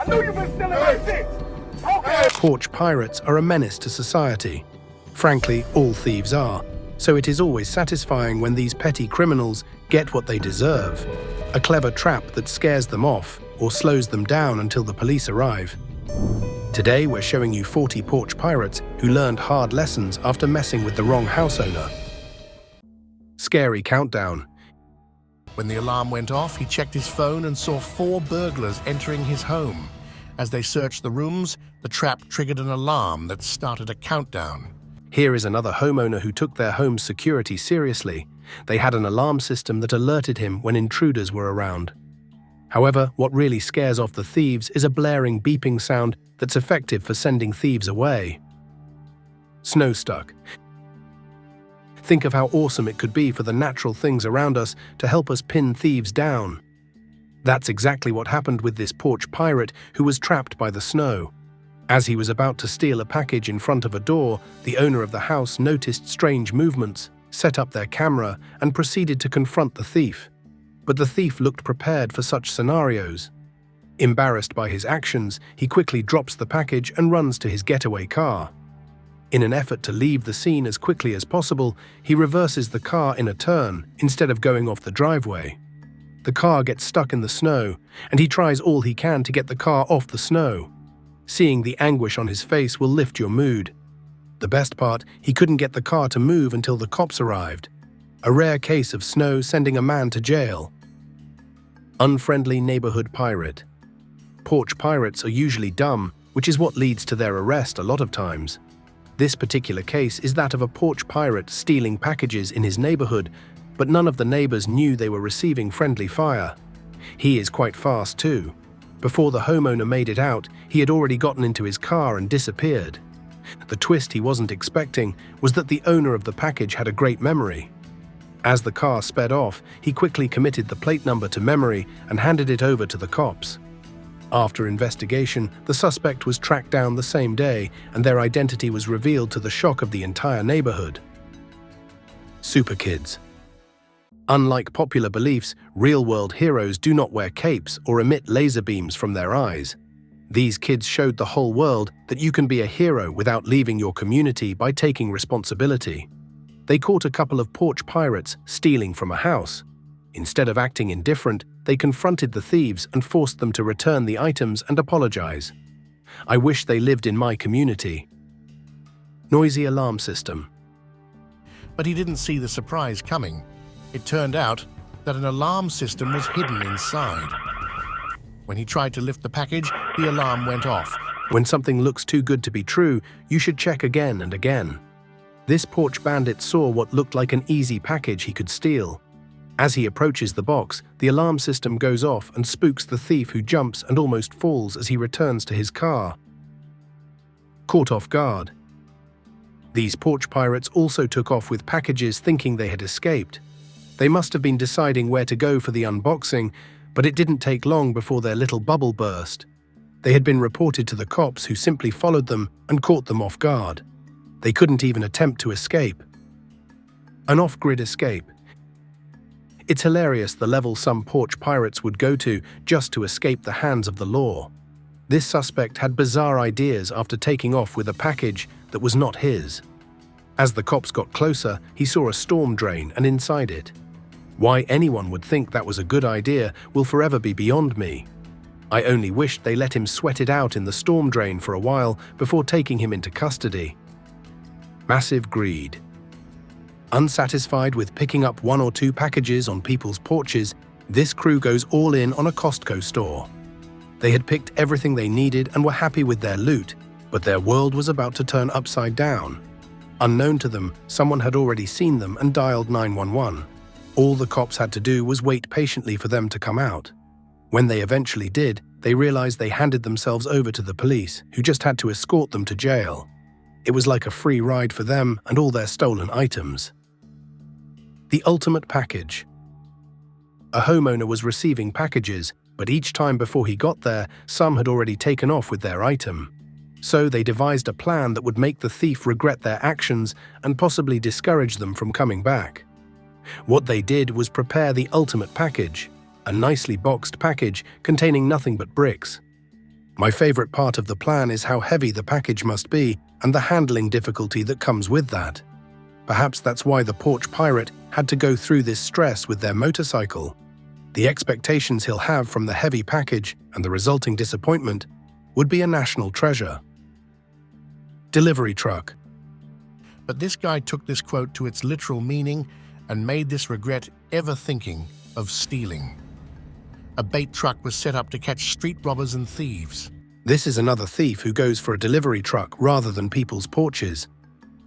knew you been stealing my shit. Okay. Porch pirates are a menace to society. Frankly, all thieves are, so it is always satisfying when these petty criminals get what they deserve. A clever trap that scares them off or slows them down until the police arrive. Today we're showing you 40 porch pirates who learned hard lessons after messing with the wrong house owner. Scary countdown. When the alarm went off, he checked his phone and saw 4 burglars entering his home. As they searched the rooms, the trap triggered an alarm that started a countdown. Here is another homeowner who took their home's security seriously. They had an alarm system that alerted him when intruders were around. However, what really scares off the thieves is a blaring beeping sound that's effective for sending thieves away. Snow stuck. Think of how awesome it could be for the natural things around us to help us pin thieves down. That's exactly what happened with this porch pirate who was trapped by the snow. As he was about to steal a package in front of a door, the owner of the house noticed strange movements, set up their camera, and proceeded to confront the thief. But the thief looked prepared for such scenarios. Embarrassed by his actions, he quickly drops the package and runs to his getaway car. In an effort to leave the scene as quickly as possible, he reverses the car in a turn instead of going off the driveway. The car gets stuck in the snow, and he tries all he can to get the car off the snow. Seeing the anguish on his face will lift your mood. The best part, he couldn't get the car to move until the cops arrived. A rare case of snow sending a man to jail. Unfriendly neighborhood pirate. Porch pirates are usually dumb, which is what leads to their arrest a lot of times. This particular case is that of a porch pirate stealing packages in his neighborhood, but none of the neighbors knew they were receiving friendly fire. He is quite fast too. Before the homeowner made it out, he had already gotten into his car and disappeared. The twist he wasn't expecting was that the owner of the package had a great memory. As the car sped off, he quickly committed the plate number to memory and handed it over to the cops. After investigation, the suspect was tracked down the same day, and their identity was revealed to the shock of the entire neighborhood. Super kids. Unlike popular beliefs, real-world heroes do not wear capes or emit laser beams from their eyes. These kids showed the whole world that you can be a hero without leaving your community by taking responsibility. They caught a couple of porch pirates stealing from a house. Instead of acting indifferent, they confronted the thieves and forced them to return the items and apologize. I wish they lived in my community. Noisy alarm system. But he didn't see the surprise coming. It turned out that an alarm system was hidden inside. When he tried to lift the package, the alarm went off. When something looks too good to be true, you should check again and again. This porch bandit saw what looked like an easy package he could steal. As he approaches the box, the alarm system goes off and spooks the thief, who jumps and almost falls as he returns to his car. Caught off guard. These porch pirates also took off with packages thinking they had escaped. They must have been deciding where to go for the unboxing, but it didn't take long before their little bubble burst. They had been reported to the cops, who simply followed them and caught them off guard. They couldn't even attempt to escape. An off-grid escape. It's hilarious the level some porch pirates would go to just to escape the hands of the law. This suspect had bizarre ideas after taking off with a package that was not his. As the cops got closer, he saw a storm drain, and inside it. Why anyone would think that was a good idea will forever be beyond me. I only wished they let him sweat it out in the storm drain for a while before taking him into custody. Massive greed. Unsatisfied with picking up 1 or 2 packages on people's porches, this crew goes all in on a Costco store. They had picked everything they needed and were happy with their loot, but their world was about to turn upside down. Unknown to them, someone had already seen them and dialed 911. All the cops had to do was wait patiently for them to come out. When they eventually did, they realized they handed themselves over to the police, who just had to escort them to jail. It was like a free ride for them and all their stolen items. The ultimate package. A homeowner was receiving packages, but each time before he got there, some had already taken off with their item. So they devised a plan that would make the thief regret their actions and possibly discourage them from coming back. What they did was prepare the ultimate package, a nicely boxed package containing nothing but bricks. My favorite part of the plan is how heavy the package must be and the handling difficulty that comes with that. Perhaps that's why the porch pirate had to go through this stress with their motorcycle. The expectations he'll have from the heavy package and the resulting disappointment would be a national treasure. Delivery truck. But this guy took this quote to its literal meaning and made this regret ever thinking of stealing. A bait truck was set up to catch street robbers and thieves. This is another thief who goes for a delivery truck rather than people's porches.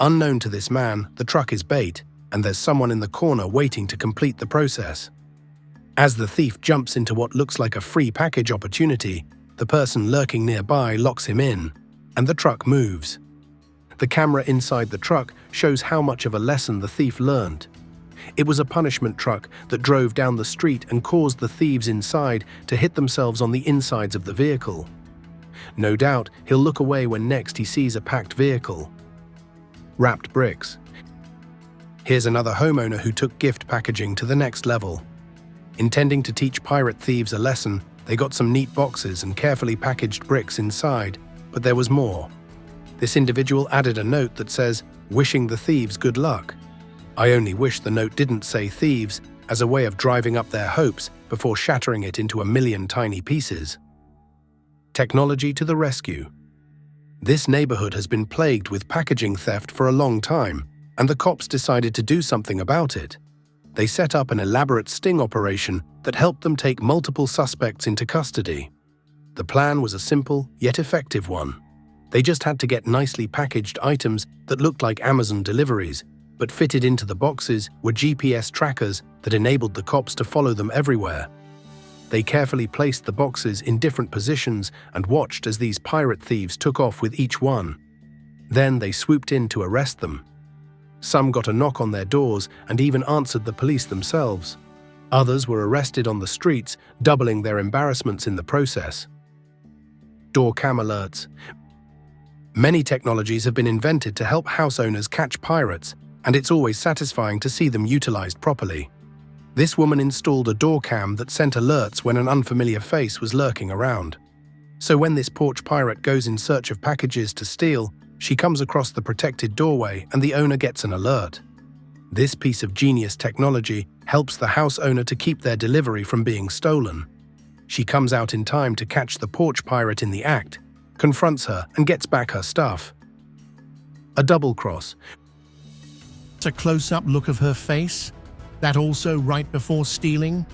Unknown to this man, the truck is bait, and there's someone in the corner waiting to complete the process. As the thief jumps into what looks like a free package opportunity, the person lurking nearby locks him in, and the truck moves. The camera inside the truck shows how much of a lesson the thief learned. It was a punishment truck that drove down the street and caused the thieves inside to hit themselves on the insides of the vehicle. No doubt, he'll look away when next he sees a packed vehicle. Wrapped bricks. Here's another homeowner who took gift packaging to the next level. Intending to teach pirate thieves a lesson, they got some neat boxes and carefully packaged bricks inside, but there was more. This individual added a note that says, "Wishing the thieves good luck." I only wish the note didn't say thieves, as a way of driving up their hopes before shattering it into a million tiny pieces. Technology to the rescue. This neighborhood has been plagued with packaging theft for a long time, and the cops decided to do something about it. They set up an elaborate sting operation that helped them take multiple suspects into custody. The plan was a simple yet effective one. They just had to get nicely packaged items that looked like Amazon deliveries, but fitted into the boxes were GPS trackers that enabled the cops to follow them everywhere. They carefully placed the boxes in different positions and watched as these pirate thieves took off with each one. Then they swooped in to arrest them. Some got a knock on their doors and even answered the police themselves. Others were arrested on the streets, doubling their embarrassments in the process. Door cam alerts. Many technologies have been invented to help house owners catch pirates, and it's always satisfying to see them utilized properly. This woman installed a door cam that sent alerts when an unfamiliar face was lurking around. So when this porch pirate goes in search of packages to steal, she comes across the protected doorway and the owner gets an alert. This piece of genius technology helps the house owner to keep their delivery from being stolen. She comes out in time to catch the porch pirate in the act, confronts her, and gets back her stuff. A double cross. It's a close-up look of her face. That also right before stealing?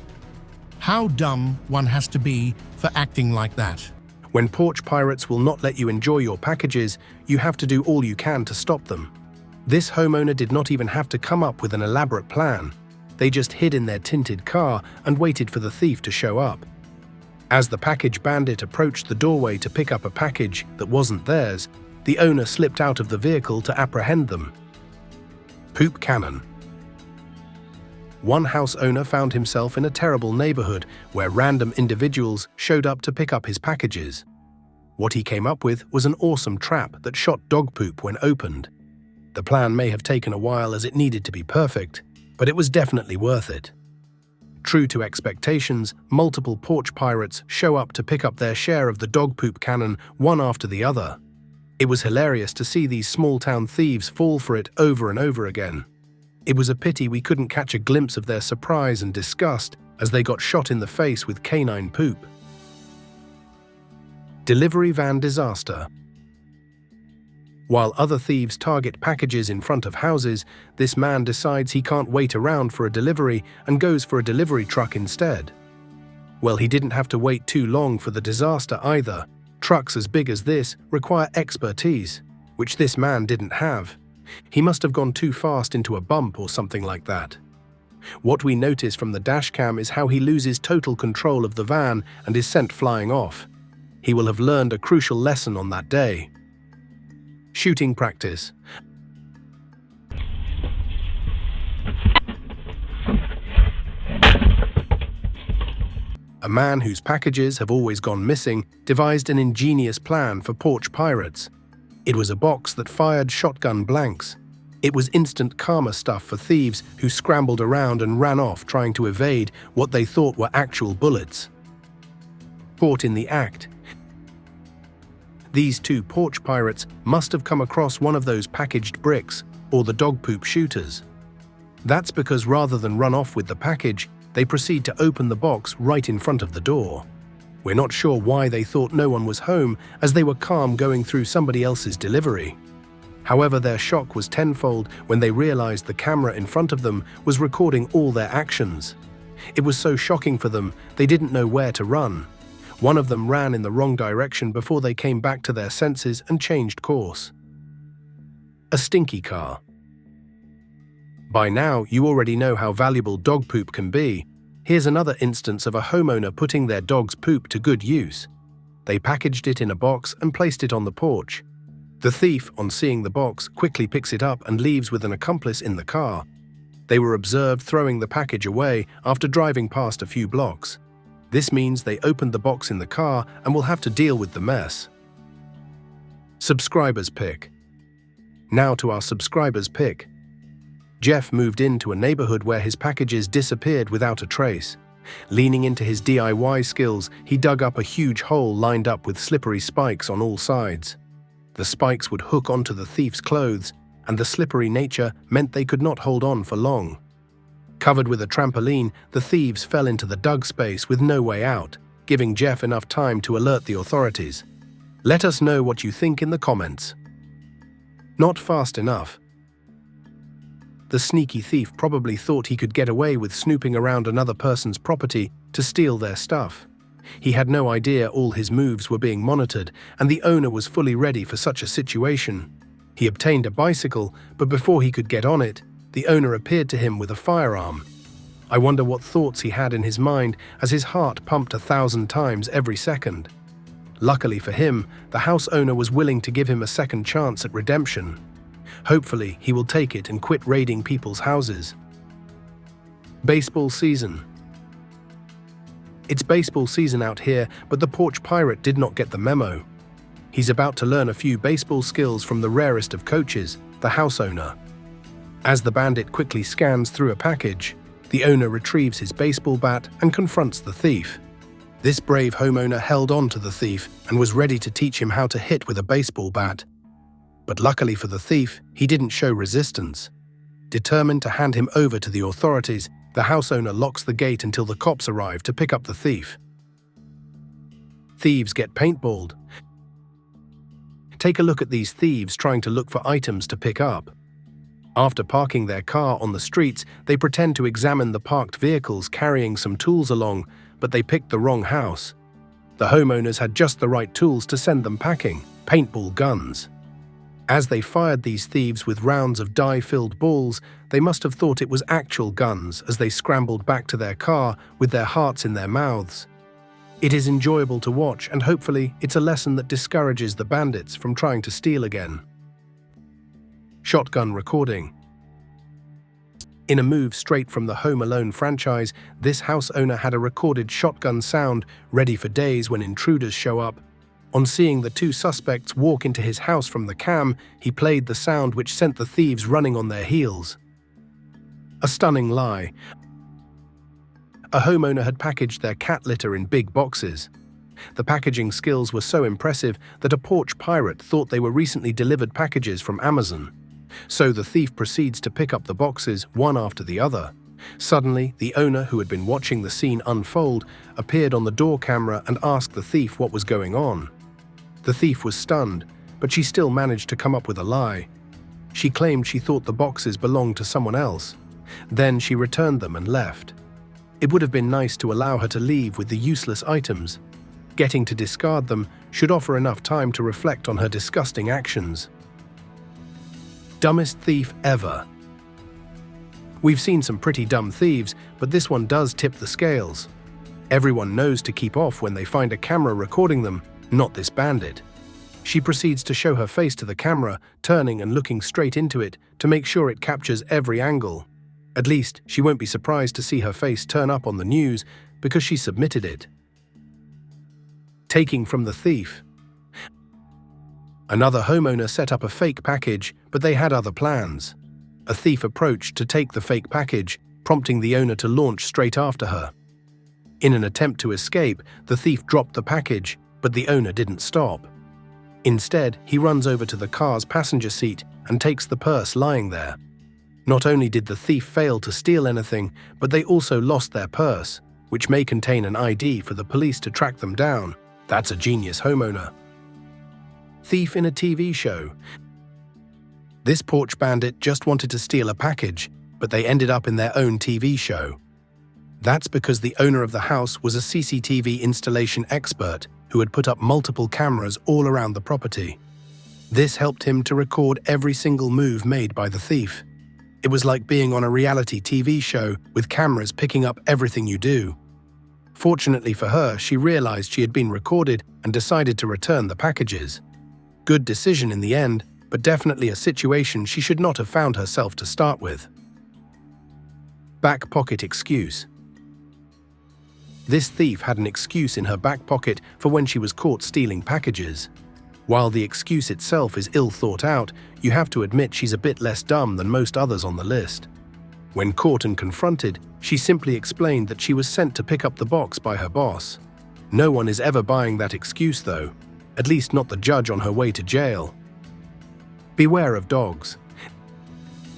How dumb one has to be for acting like that. When porch pirates will not let you enjoy your packages, you have to do all you can to stop them. This homeowner did not even have to come up with an elaborate plan. They just hid in their tinted car and waited for the thief to show up. As the package bandit approached the doorway to pick up a package that wasn't theirs, the owner slipped out of the vehicle to apprehend them. Poop cannon. One house owner found himself in a terrible neighborhood where random individuals showed up to pick up his packages. What he came up with was an awesome trap that shot dog poop when opened. The plan may have taken a while as it needed to be perfect, but it was definitely worth it. True to expectations, multiple porch pirates show up to pick up their share of the dog poop cannon one after the other. It was hilarious to see these small-town thieves fall for it over and over again. It was a pity we couldn't catch a glimpse of their surprise and disgust as they got shot in the face with canine poop. Delivery van disaster. While other thieves target packages in front of houses, this man decides he can't wait around for a delivery and goes for a delivery truck instead. Well, he didn't have to wait too long for the disaster either. Trucks as big as this require expertise, which this man didn't have. He must have gone too fast into a bump or something like that. What we notice from the dashcam is how he loses total control of the van and is sent flying off. He will have learned a crucial lesson on that day. Shooting practice. A man whose packages have always gone missing devised an ingenious plan for porch pirates. It was a box that fired shotgun blanks. It was instant karma stuff for thieves who scrambled around and ran off trying to evade what they thought were actual bullets. Caught in the act. These two porch pirates must have come across one of those packaged bricks or the dog poop shooters. That's because rather than run off with the package, they proceed to open the box right in front of the door. We're not sure why they thought no one was home, as they were calm going through somebody else's delivery. However, their shock was tenfold when they realized the camera in front of them was recording all their actions. It was so shocking for them, they didn't know where to run. One of them ran in the wrong direction before they came back to their senses and changed course. A stinky car. By now, you already know how valuable dog poop can be. Here's another instance of a homeowner putting their dog's poop to good use. They packaged it in a box and placed it on the porch. The thief, on seeing the box, quickly picks it up and leaves with an accomplice in the car. They were observed throwing the package away after driving past a few blocks. This means they opened the box in the car and will have to deal with the mess. Subscriber's pick. Now to our subscriber's pick. Jeff moved into a neighborhood where his packages disappeared without a trace. Leaning into his DIY skills, he dug up a huge hole lined up with slippery spikes on all sides. The spikes would hook onto the thief's clothes, and the slippery nature meant they could not hold on for long. Covered with a trampoline, the thieves fell into the dug space with no way out, giving Jeff enough time to alert the authorities. Let us know what you think in the comments. Not fast enough. The sneaky thief probably thought he could get away with snooping around another person's property to steal their stuff. He had no idea all his moves were being monitored, and the owner was fully ready for such a situation. He obtained a bicycle, but before he could get on it, the owner appeared to him with a firearm. I wonder what thoughts he had in his mind as his heart pumped 1,000 times every second. Luckily for him, the house owner was willing to give him a second chance at redemption. Hopefully, he will take it and quit raiding people's houses. Baseball season. It's baseball season out here, but the porch pirate did not get the memo. He's about to learn a few baseball skills from the rarest of coaches, the house owner. As the bandit quickly scans through a package, the owner retrieves his baseball bat and confronts the thief. This brave homeowner held on to the thief and was ready to teach him how to hit with a baseball bat. But luckily for the thief, he didn't show resistance. Determined to hand him over to the authorities, the house owner locks the gate until the cops arrive to pick up the thief. Thieves get paintballed. Take a look at these thieves trying to look for items to pick up. After parking their car on the streets, they pretend to examine the parked vehicles carrying some tools along, but they picked the wrong house. The homeowners had just the right tools to send them packing: paintball guns. As they fired these thieves with rounds of dye-filled balls, they must have thought it was actual guns as they scrambled back to their car with their hearts in their mouths. It is enjoyable to watch, and hopefully it's a lesson that discourages the bandits from trying to steal again. Shotgun recording. In a move straight from the Home Alone franchise, this house owner had a recorded shotgun sound ready for days when intruders show up. On seeing the two suspects walk into his house from the cam, he played the sound which sent the thieves running on their heels. A stunning lie. A homeowner had packaged their cat litter in big boxes. The packaging skills were so impressive that a porch pirate thought they were recently delivered packages from Amazon. So the thief proceeds to pick up the boxes one after the other. Suddenly, the owner, who had been watching the scene unfold, appeared on the door camera and asked the thief what was going on. The thief was stunned, but she still managed to come up with a lie. She claimed she thought the boxes belonged to someone else. Then she returned them and left. It would have been nice to allow her to leave with the useless items. Getting to discard them should offer enough time to reflect on her disgusting actions. Dumbest thief ever. We've seen some pretty dumb thieves, but this one does tip the scales. Everyone knows to keep off when they find a camera recording them, not this bandit. She proceeds to show her face to the camera, turning and looking straight into it to make sure it captures every angle. At least, she won't be surprised to see her face turn up on the news because she submitted it. Taking from the thief. Another homeowner set up a fake package, but they had other plans. A thief approached to take the fake package, prompting the owner to launch straight after her. In an attempt to escape, the thief dropped the package, but the owner didn't stop. Instead, he runs over to the car's passenger seat and takes the purse lying there. Not only did the thief fail to steal anything, but they also lost their purse, which may contain an ID for the police to track them down. That's a genius homeowner. Thief in a TV show. This porch bandit just wanted to steal a package, but they ended up in their own TV show. That's because the owner of the house was a CCTV installation expert who had put up multiple cameras all around the property. This helped him to record every single move made by the thief. It was like being on a reality TV show with cameras picking up everything you do. Fortunately for her, she realized she had been recorded and decided to return the packages. Good decision in the end, but definitely a situation she should not have found herself to start with. Back pocket excuse. This thief had an excuse in her back pocket for when she was caught stealing packages. While the excuse itself is ill thought out, you have to admit she's a bit less dumb than most others on the list. When caught and confronted, she simply explained that she was sent to pick up the box by her boss. No one is ever buying that excuse though, at least not the judge on her way to jail. Beware of dogs.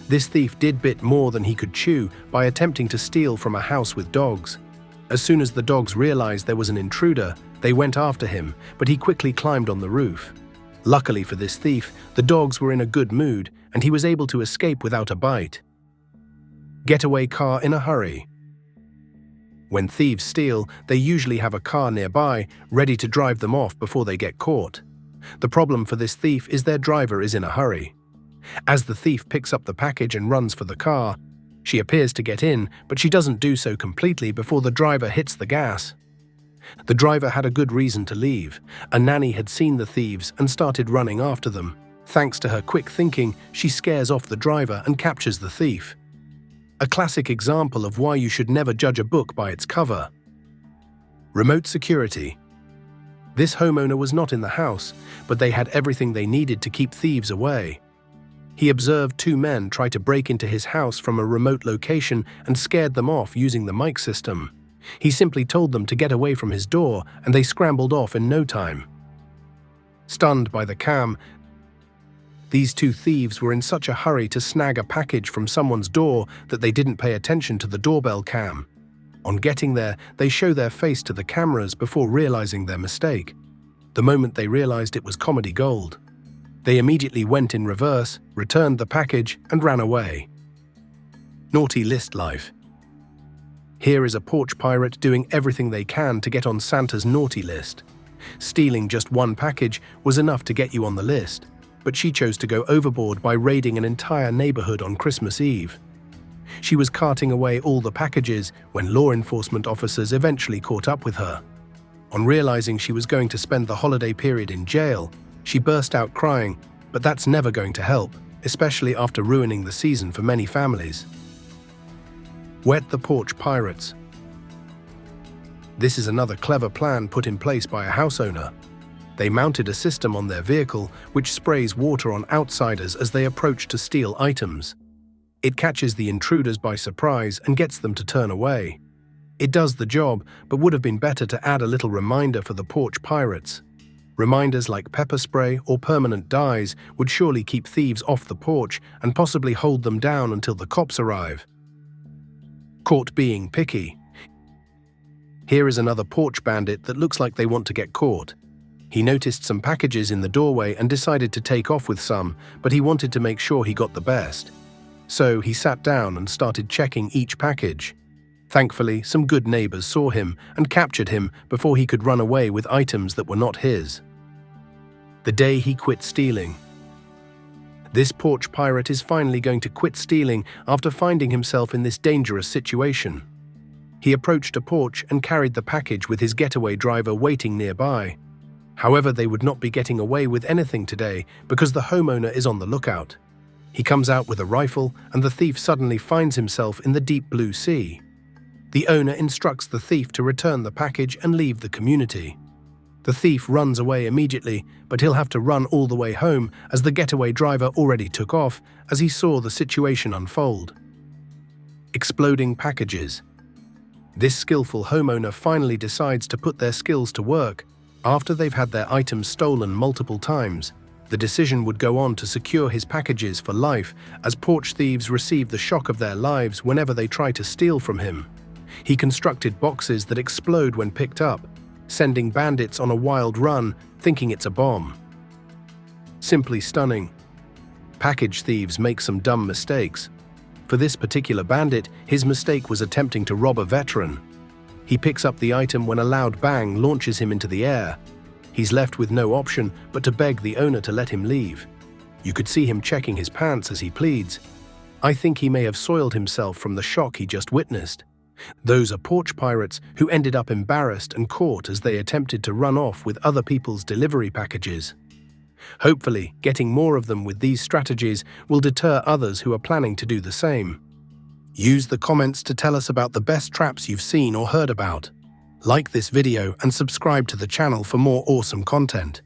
This thief did bit more than he could chew by attempting to steal from a house with dogs. As soon as the dogs realized there was an intruder, they went after him, but he quickly climbed on the roof. Luckily for this thief, the dogs were in a good mood and he was able to escape without a bite. Getaway car in a hurry. When thieves steal, they usually have a car nearby, ready to drive them off before they get caught. The problem for this thief is their driver is in a hurry. As the thief picks up the package and runs for the car, she appears to get in, but she doesn't do so completely before the driver hits the gas. The driver had a good reason to leave. A nanny had seen the thieves and started running after them. Thanks to her quick thinking, she scares off the driver and captures the thief. A classic example of why you should never judge a book by its cover. Remote security. This homeowner was not in the house, but they had everything they needed to keep thieves away. He observed two men try to break into his house from a remote location and scared them off using the mic system. He simply told them to get away from his door, and they scrambled off in no time. Stunned by the cam, these two thieves were in such a hurry to snag a package from someone's door that they didn't pay attention to the doorbell cam. On getting there, they show their face to the cameras before realizing their mistake. The moment they realized it was comedy gold. They immediately went in reverse, returned the package, and ran away. Naughty list life. Here is a porch pirate doing everything they can to get on Santa's naughty list. Stealing just one package was enough to get you on the list, but she chose to go overboard by raiding an entire neighborhood on Christmas Eve. She was carting away all the packages when law enforcement officers eventually caught up with her. On realizing she was going to spend the holiday period in jail, she burst out crying, but that's never going to help, especially after ruining the season for many families. Wet the porch pirates. This is another clever plan put in place by a house owner. They mounted a system on their vehicle which sprays water on outsiders as they approach to steal items. It catches the intruders by surprise and gets them to turn away. It does the job, but would have been better to add a little reminder for the porch pirates. Reminders like pepper spray or permanent dyes would surely keep thieves off the porch and possibly hold them down until the cops arrive. Caught being picky. Here is another porch bandit that looks like they want to get caught. He noticed some packages in the doorway and decided to take off with some, but he wanted to make sure he got the best. So he sat down and started checking each package. Thankfully, some good neighbors saw him and captured him before he could run away with items that were not his. The day he quit stealing. This porch pirate is finally going to quit stealing after finding himself in this dangerous situation. He approached a porch and carried the package with his getaway driver waiting nearby. However, they would not be getting away with anything today because the homeowner is on the lookout. He comes out with a rifle and the thief suddenly finds himself in the deep blue sea. The owner instructs the thief to return the package and leave the community. The thief runs away immediately, but he'll have to run all the way home as the getaway driver already took off as he saw the situation unfold. Exploding packages. This skillful homeowner finally decides to put their skills to work. After they've had their items stolen multiple times, the decision would go on to secure his packages for life, as porch thieves receive the shock of their lives whenever they try to steal from him. He constructed boxes that explode when picked up, sending bandits on a wild run, thinking it's a bomb. Simply stunning. Package thieves make some dumb mistakes. For this particular bandit, his mistake was attempting to rob a veteran. He picks up the item when a loud bang launches him into the air. He's left with no option but to beg the owner to let him leave. You could see him checking his pants as he pleads. I think he may have soiled himself from the shock he just witnessed. Those are porch pirates who ended up embarrassed and caught as they attempted to run off with other people's delivery packages. Hopefully, getting more of them with these strategies will deter others who are planning to do the same. Use the comments to tell us about the best traps you've seen or heard about. Like this video and subscribe to the channel for more awesome content.